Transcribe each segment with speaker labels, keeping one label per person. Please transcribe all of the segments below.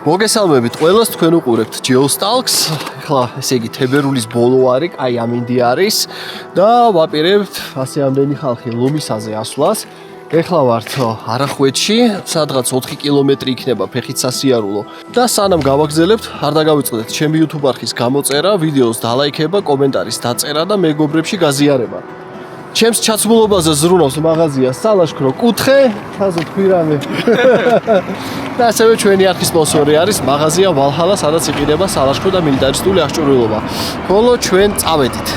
Speaker 1: მოგესალმებით ყველას, თქვენ უყურებთ Geostalks. Ახლა ესე იგი თებერვლის ბოლო არის, აი ამინდი არის და ვაპირებთ ასე ამდენი ხალხი ლომისაზე ასვლას. ეხლა ვართ არახვეთში, სადღაც 4 კილომეტრი იქნება ფეხით სასიარულო და სანამ გავაგზელებთ, არ დაგავიწყდეთ ჩემი YouTube არხის გამოწერა, ვიდეოს დალაიქება, კომენტარის დაწერა და მეგობრებში გაზიარება. ჩემს ჩაცმულობაზე ზრუნავს მაღაზია სალაშქრო კუთხე, თაზე თქვირამე. და ასევე ჩვენი არხის სპონსორი არის მაღაზია ვალჰალა, სადაც იყიდება სალაშქრო და მილიტარისტული აღჭურვილობა. ხოლო ჩვენ წავედით.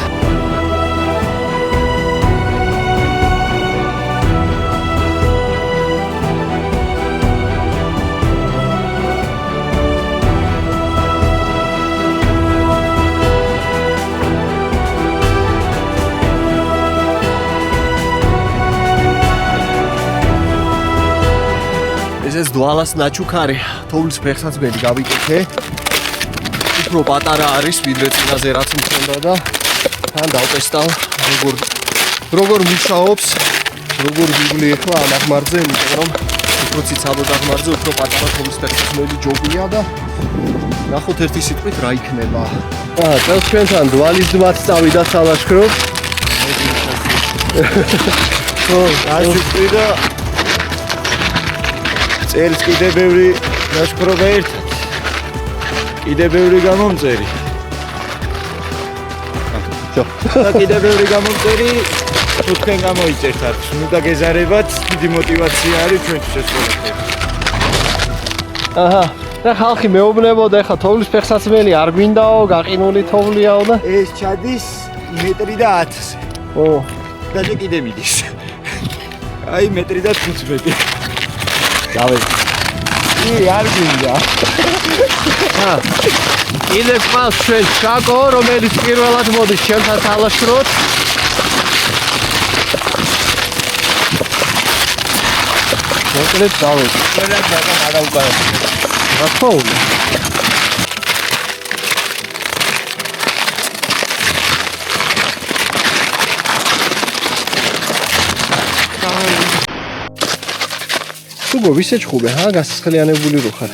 Speaker 1: ეს დვალას ნაჩუქარი, თოვლის ფეხსაცმელი გავიკეთე. უფრო პატარა არის, ვიდრე წინაზე რაც მქონდა და თან დავტესტავ როგორ მუშაობს, როგორ ვივლი ახლა ამ აღმართზე, იმიტომ რომ უფრო ციცაბოდ აღმართზე უფრო პატარა თოვლის ფეხსაცმელი ჯობია და ნახოთ ერთი სიტყვით რა იქნება. წელს ჩვენთან დვალის ძმაც წავიდა სალაშქროს.
Speaker 2: და წელს კიდე ბევრი ლაშქრობა ერთად. კიდე ბევრი გამომწერი. და კიდე ბევრი გამომწერი თქვენ გამოიწერთ არც. ნუ დაგეზარებათ, დიდი мотиваცია არის ჩვენთვის ეს ყველაფერი.
Speaker 1: აჰა, და ხალხი მეუბნებოდა, ეხლა თოვლის ფეხსაცმელი არ გვინდაო, გაყინული თოვლიაო და
Speaker 2: ეს ჩადის მეტრი და 1000-ზე.
Speaker 1: ო,
Speaker 2: და კიდე მიდის. აი მეტრი და 15.
Speaker 1: დავედი.
Speaker 2: არ გინდა.
Speaker 1: კიდე ყავს ჩვენ შაკო, რომელიც პირველად მოდის ჩემთან სალაშქროთ. მოკლედ დავედი.
Speaker 2: ყველას მაგან არა უკარეთ.
Speaker 1: რა თქმა უნდა. თუბო ვისეჩხუბე, გასასხლიანებული რო ხარ.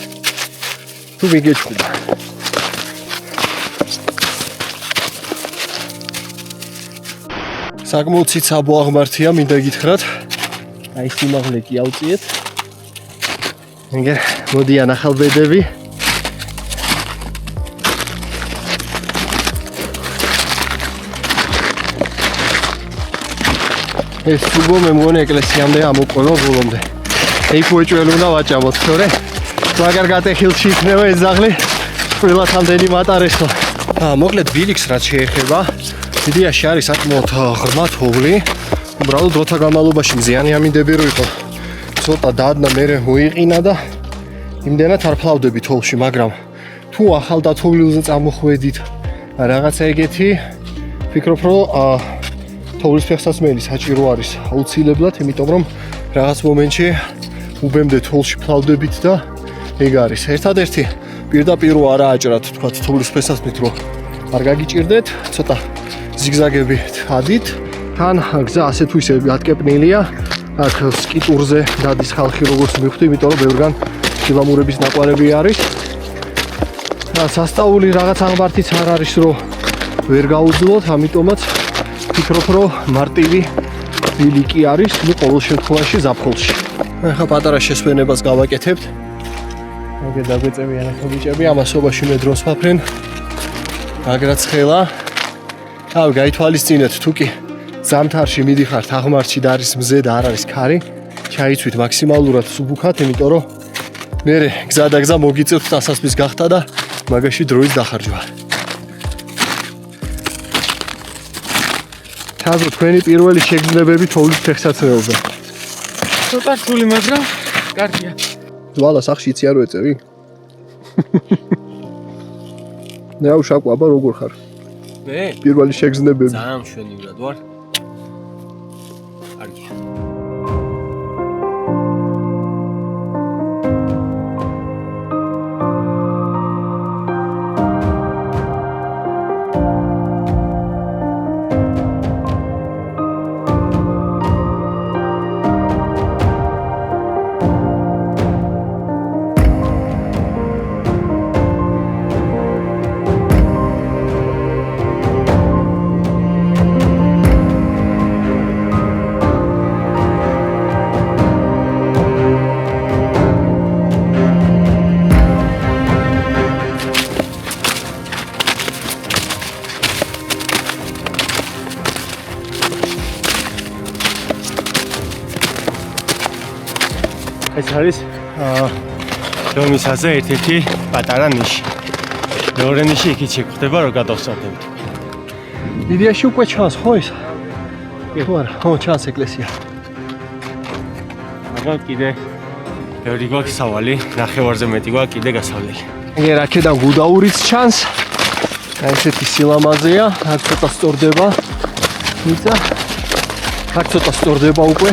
Speaker 1: თუ მიგეჩხუბა. საკმაოდ ციცაბო აღმართია, მინდა გითხრათ. აი სიმაღლე კი ავწიეთ. ეგერ მოდიან ახალბედები. ეს თუბო მე მგონი ეკლესიამდე ამოყოლა ბოლომდე. იქ უეჭველი უნდა ვაჭამოთ, თორე მაგარ გატეხილში იქნება ეს ძაღლი ყველა თამდენი მატარესო. მოკლედ ბილიქს რაც შეეხება, იდეაში არის საკმაოდ ღრმა თოვლი. უბრალოდ დროთა განმავლობაში მზიანი ამინდები რო იყო. ცოტა დადნა მერე მოიყინა და იმდენად არ ფლავდები თოვლში, მაგრამ თუ ახალ დათოვლილზე წამოხვედით რაღაცა ეგეთი, ვფიქრობ რომ თოვლის ფეხსაცმელი საჭირო არის აუცილებლად, იმიტომ რომ რაღაც მომენტში უბემდე თოვლში ფლავდებით და ეგ არის. ერთადერთი პირდაპირ არა აჭრათ, თქვა თოვლის ფეხსაცმლით რომ არ გაგიჭირდეთ, ცოტა ზიგზაგები თადით. თან გზა ასე თუ ისე გატკეპნილია. აქ სკიტურზე დადის ხალხი როგორც მივხვდი, იმიტომ რომ ბევრგან შილამურების ნაკვარები არის. და სასწაული რაღაც აღმართიც არ არის რომ ვერ გაუძლოთ, ამიტომაც ვფიქრობ რომ მარტივი ბილიკი არის, ნუ ყოველ შემთხვევაში ზაფხულში. ახლა პატარა შესვენებას გავაკეთებთ. აგე დაგვეწევიან ახლა ბიჭები, ამასობაში მე დროს ვაფრენ. აგრაც ხელა. თავი გაითვალისწინეთ, თუ კი ზამთარში მიდიხართ აღმართში და არის მზე და არ არის ქარი, ჩაიცვით მაქსიმალურად სუბუქად, იმიტომ რომ მე გზა და გზა მოგიწევთ დასასვლის გახდა და მაგაში დროის დახარჯვა. თაზო თქვენი პირველი შეგრძნებები თოვლის ფეხსაცმელზე.
Speaker 2: ცოტა რთული, მაგრამ კარგია.
Speaker 1: დვალა სახში იცი არ ვეწევი? ნაუ შაკო, აბა როგორ ხარ?
Speaker 3: მე?
Speaker 1: პირველი შეგრძნებები.
Speaker 3: ძალიან მშვენივრად ვარ. კარგია.
Speaker 1: ეს არის რომისაზე ერთ-ერთი პატარა ნიში. მეორე ნიში იქით შეგხვდება, რომ გადავსწორდებით. იდეაში უკვე ჩანს, ხო ეს? ხო არა, ხო ჩანს ეკლესია. აბა კიდე ბევრი გვაქვს სავალი, ნახევარზე მეტი გვაქვს კიდე გასავლელი. ეგ აქედან გუდაურიც ჩანს. ესეთი სილამაზეა, აქ ცოტა სწორდება. მიწა. აქ ცოტა სწორდება უკვე.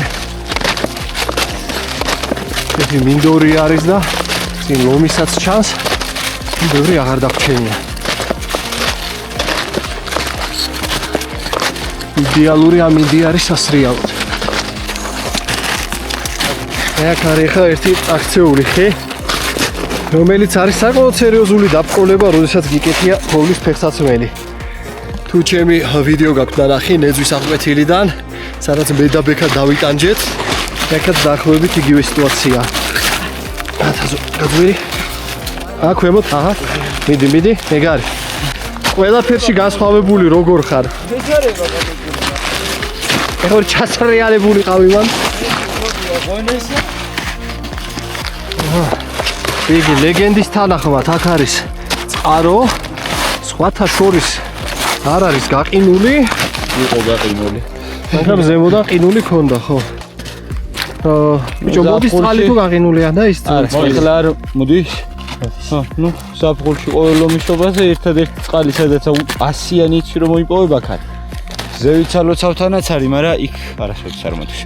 Speaker 1: ესეთი მინდორი არის და წინ ლომისაც ჩანს. ბევრი აღარ დაგვრჩენია. იდეალური ამინდი არის სასრიალოდ. აქ არის ხა ერთი აქციული ხე, რომელიც არის საკმაოდ სერიოზული დაბრძოლება, როდესაც გიკეთია თოვლის ფეხსაცმელი. თუ ჩემი ვიდეო გაქვთ ნახი ნეძვის აღკვეთილიდან, სადაც მე და ბექა დავიტანჯეთ, ეხლა დაახლოებით იგივე სიტუაციაა. ათაზო, გაძვირი. აქ ქვემოთ, აჰა. მიდი, ეგარი. ყველაფერში განსხვავებული როგორ ხარ?
Speaker 2: ეჩარება
Speaker 1: ეხლა ჩასრიალებული ყავი მან. იგი ლეგენდის თანახმად აქ არის წყარო, სხვათა შორის არ არის გაყინული.
Speaker 2: იყო გაყინული.
Speaker 1: მაგრამ ზემოდან ყინული ქონდა, ხო? ბიჭო, მოდის წყალი თუ გაყინულია და ის
Speaker 2: ახლა არ მოდის. ნუ საფხულში ყოველ ლომიშობაზე ერთადერთი წყალი სადაც 100-იანი იცი რომ მოიპოვება ხარ. ზევით ალოცავთანაც არის, მაგრამ იქ არასოდეს არ მოდის.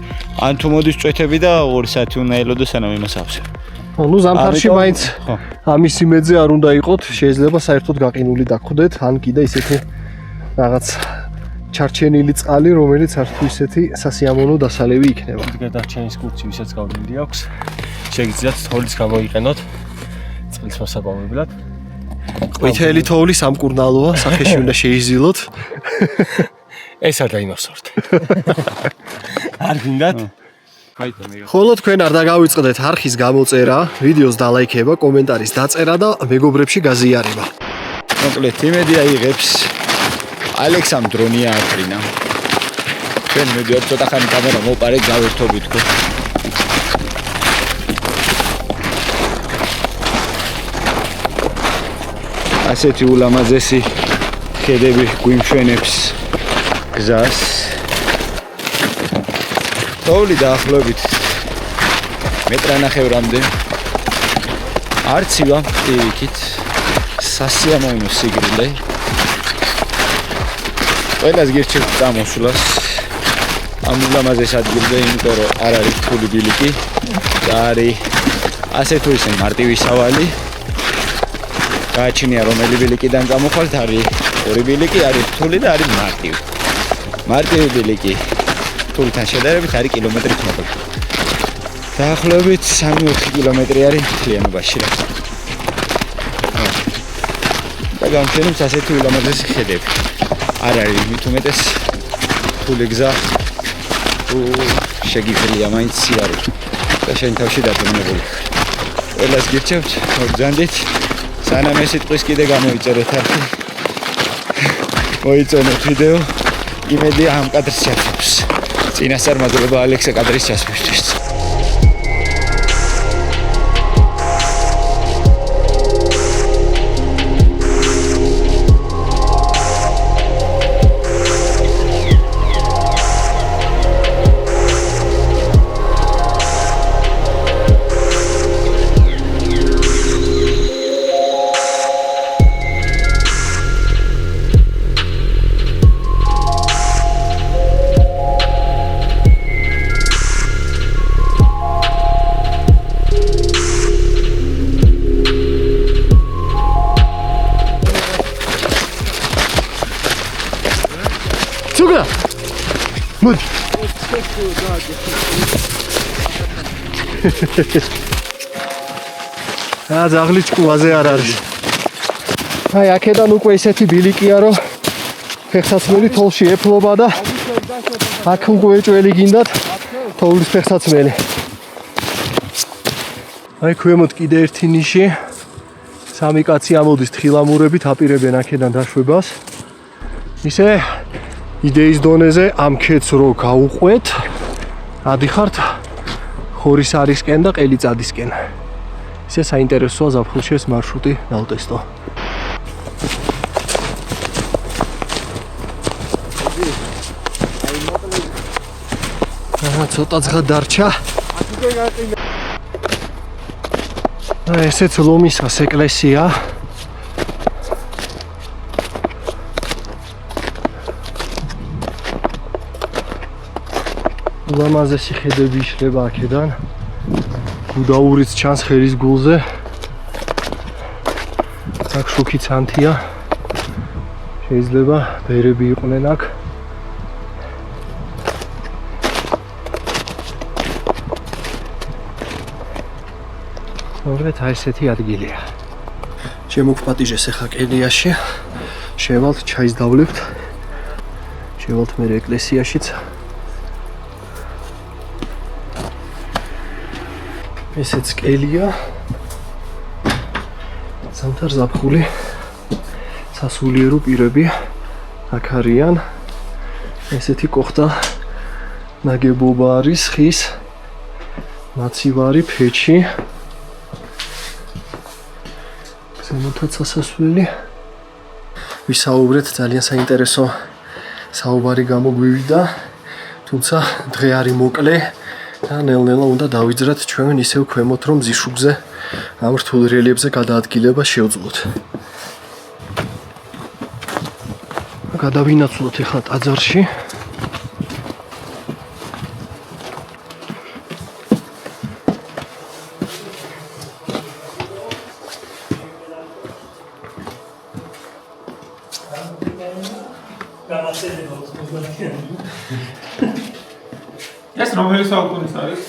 Speaker 2: ან თუ მოდის წვეთები და 2 საათი უნდა ელოდო სანამ იმას ავსე.
Speaker 1: ნუ ზამთარში მაინც ამის იმედზე არ უნდა იყოთ, შეიძლება საერთოდ გაყინული დაგხვდეთ, ან კიდე ისეთი რაღაც ჩარჩენილი წყალი, რომელიც არ თუ ისეთი სასიამოვნო დასალევი იქნება. გადარჩენის კურსი ვისაც გავლენდი აქვს, შეგიძლიათ თოვლის გამოიყენოთ წყლის მოსაპოვებლად. ყვითელი თოვლი სამკურნალოა, სახეში უნდა შეიზილოთ. ეს არ დაიმახსოვრთ. არ გინდათ? ხოლო თქვენ არ დაგავიწყდეთ არხის გამოწერა, ვიდეოს დალაიქება, კომენტარის დაწერა და მეგობრებში გაზიარება.
Speaker 2: მოკლედ იმედია იღებს ალექსამ დრონია აკრინა. ჩვენ მედიოთ ცოტა ხანი კამერა მოვპარეთ, გავერთობით ხო. ასეთი ულამაზესი ხედები გვიმშვენებს გზას. თოვლი დაახლოებით მეტრანახევრამდე არც ივა პირიქით სასიამოვნო სიგრილე. ყველას გირჩევთ წამოსვლას ამ ულამაზეს ადგილზე, იმიტომ რომ არ არის რთული ბილიკი და არის ასე თუ ისე მარტივი სავალი. გააჩნია რომელი ბილიკიდან გამოხვალთ, არის 2 ბილიკი, არის რთული და არის მარტივი. მარტივი ბილიკი რთულთან შედარებით არის კილომეტრით მოკლე. დაახლოებით 3-4 კილომეტრი არის მთლიანობაში. და გამჩენებს ასეთი ულამაზესი ხედები. არ არის მით უმეტეს რთული გზა თუ შეგიძლია მაინც სიარი და შენ თავში დაწუნებული. ყველას გირჩევთ, მოგზანდით. სანამ ეს სიტყვის კიდე გამოიწერეთ არხი. მოიწონეთ ვიდეო. იმედია ამ კადრს შეაფებს. წინასწარ მადლობა ალექსა კადრის ჩასვლისთვის. Mud. ზაღლი ჭკუაზე არ არის. აი აქედან უკვე ისეთი ბილიკია, რომ ფეხსაცმელი თოლში ეფლობა და აქ უკვე ეჭველი გინდათ თოვლის ფეხსაცმელი. აი ქვემოთ კიდე ერთი ნიში. 3 კაცი ამოდის თხილამურებით აპირებენ აქედან დაშვებას. ისე იდეის დონეზე ამ ქედს რო გაუყვეთ, ადიხართ
Speaker 1: ხორის არისკენ და ყელიწადისკენ. ისე საინტერესოა ზაფხულში ეს მარშრუტი დავტესტო. ცოტა ძღა დარჩა. ესეც ლომისას ეკლესია. ულამაზესი ხედები იშლება აქედან. გუდაურიც ჩანს ხერის გულზე. აქ შუქი ცანთია. შეიძლება ბერები იყვნენ აქ. მოგეთ აი ესეთი ადგილია. შემოგპატიჟეს ახლა კელიაში. შევალთ ჩაის დავლებთ. შევალთ მე ეკლესიაშიც. ესეც კელია. ზამთარ ზაფხული. სასულიერო პირები აქ არიან. ესეთი კოხტა ნაგებობა არის ხის. მაცივარი ფეჩი. ზემოთაც სასასვლელი. ვისაუბრეთ ძალიან საინტერესო საუბარი გამოგვივიდა. თუმცა დღე არის მოკლე და ნელ-ნელა უნდა დავიძრათ ჩვენ ისევ ქვემოთ რომ ზიშუგზე ამ რთულ რელიეფზე გადაადგილება შევძლოთ. გადავინაცვლოთ ახლა ტაძარში.
Speaker 4: ეს რომელი საუკუნის არის?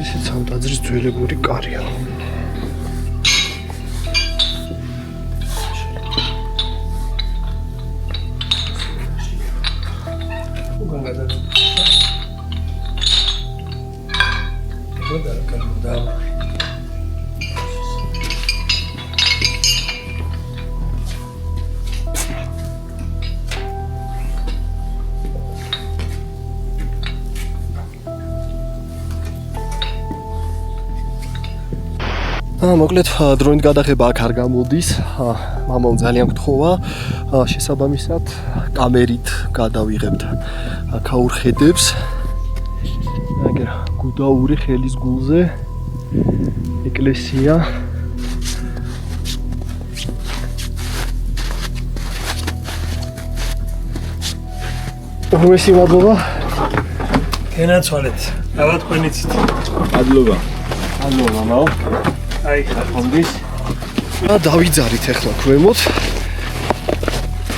Speaker 1: ესეც ამ ტაძრის ძველებური კარია. მოკლედ დროინით გადაღება აქ არ გამოდის. მამამ ძალიან გთხოვა. შესაბამისად კამერით გადავიღებთ აქაურ ხედებს. აგერ გუდაური ხელის გულზე ეკლესია. რომელი მადლობა.
Speaker 5: გენაცვალეთ. დავა თქვენიცით.
Speaker 2: მადლობა.
Speaker 1: მადლობა მამა.
Speaker 5: აი,
Speaker 1: ხონდის. დავიძარით ახლა ქვემოთ.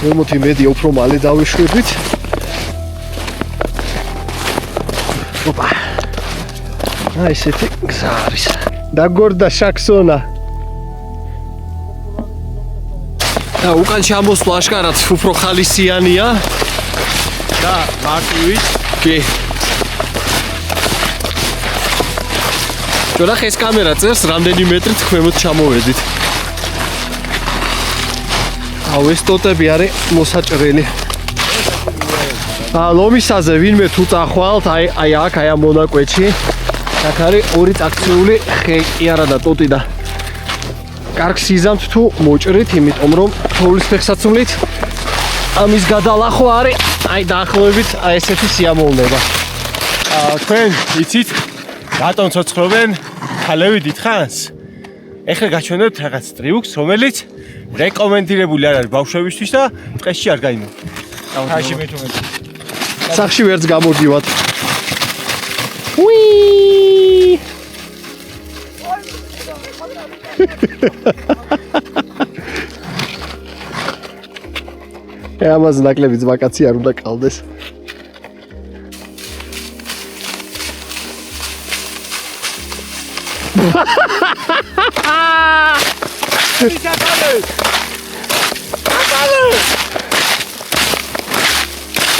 Speaker 1: ქვემოთ იმედია უფრო მალე დავეშვებით. ოპა. აი ესეთი გზა არის. დაგორდა შაქსონა. და უკან ჩამოსვლა აშკარად უფრო ხალისიანია. და მარტივით. კი. ჯორახ ეს კამერა წერს რამდენი მეტრით ქვემოთ ჩამოვედით. აუ ეს ტოტები არის მოსაჭრელი. ლომისაზე ვინმე თუ წახვალთ, აი აქ აი ამ მონაკვეთში. აქ არის ორი წაქცეული ხე კი არა და ტოტი და კარგ სიზამთ თუ მოჭრით, იმიტომ რომ თოვლის ფეხსაცმლით ამის გადალახვა არის აი დაახლოებით აი ესეთი სიამოვნება.
Speaker 4: თქვენ იცით რატომ ცოცხლობენ ხალები დიდხანს? ეხლა გაჩვენებთ რაღაც ტრიუქს, რომელიც რეკომენდირებული არ არის ბავშვებისთვის და ტყეში არ გაიმო. ხაში მე თუ მე.
Speaker 1: სახში ვერც გამოდივათ. ამაზე ნაკლები ვაკაცი არ უნდა ყავდეს.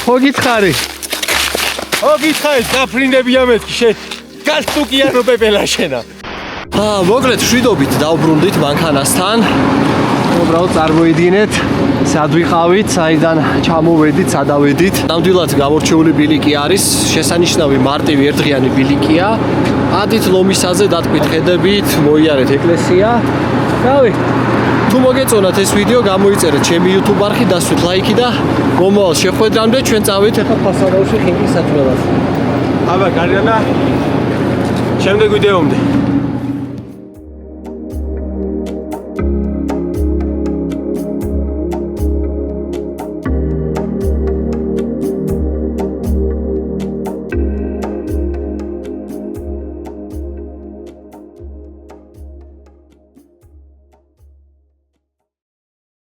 Speaker 1: ხო გითხარი?
Speaker 4: გითხარით, დაფრინდებია მეთქი შენ. გასტუკიანო პეპელა შენა.
Speaker 1: მოკლედ შვიდობით დავბრუნდით მანქანასთან. უბრალოდ წარმოიდგინეთ, სად ვიყავით, საიდან ჩამოვედით, სადავედით. ნამდვილად გამორჩეული ბილიკი არის, შესანიშნავი მარტივი ერთდღიანი ბილიკია. ადით ლომისაზე დატყვით ხედებით, მოიარეთ ეკლესია. რავი, თუ მოგეწონათ ეს ვიდეო, გამოიწერეთ ჩემი YouTube არხი, დასვით ლაიქი და მომავალ შეხვედრამდე ჩვენ წავით ახლა ფასადავში ხინკის საჭმელად.
Speaker 4: აბა, გარიანა. შემდეგ ვიდეომდე.